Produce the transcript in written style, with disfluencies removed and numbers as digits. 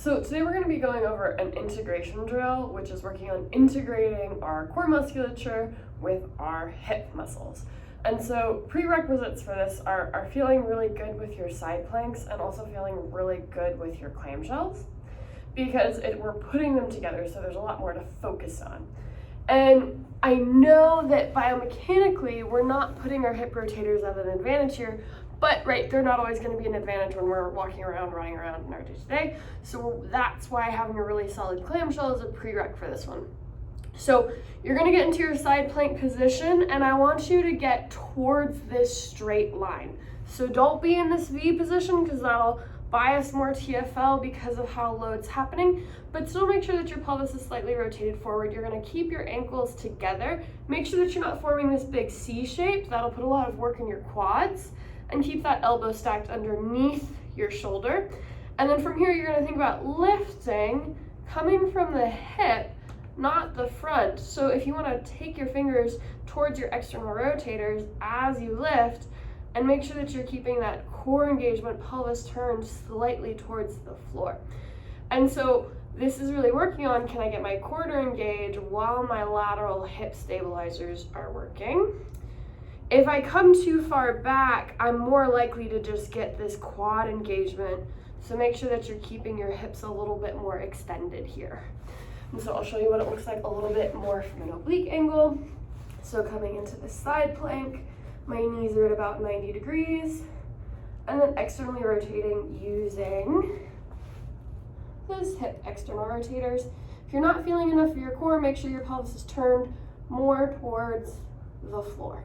So today we're going to be going over an integration drill, which is working on integrating our core musculature with our hip muscles. And so prerequisites for this are feeling really good with your side planks and also feeling really good with your clamshells, because we're putting them together, so there's a lot more to focus on. And I know that biomechanically we're not putting our hip rotators at an advantage here, but they're not always going to be an advantage when we're walking around, running around in our day-to-day. So that's why having a really solid clamshell is a prereq for this one. So you're going to get into your side plank position, and I want you to get towards this straight line. So don't be in this V position because that'll bias more TFL because of how low it's happening, but still make sure that your pelvis is slightly rotated forward. You're going to keep your ankles together. Make sure that you're not forming this big C shape. That'll put a lot of work in your quads. And keep that elbow stacked underneath your shoulder. And then from here, you're going to think about lifting, coming from the hip, not the front. So if you want to take your fingers towards your external rotators as you lift, and make sure that you're keeping that core engagement, pelvis turned slightly towards the floor. And so this is really working on, can I get my core to engage while my lateral hip stabilizers are working? If I come too far back, I'm more likely to just get this quad engagement. So make sure that you're keeping your hips a little bit more extended here. And so I'll show you what it looks like a little bit more from an oblique angle. So coming into the side plank, my knees are at about 90 degrees, and then externally rotating using those hip external rotators. If you're not feeling enough for your core, make sure your pelvis is turned more towards the floor.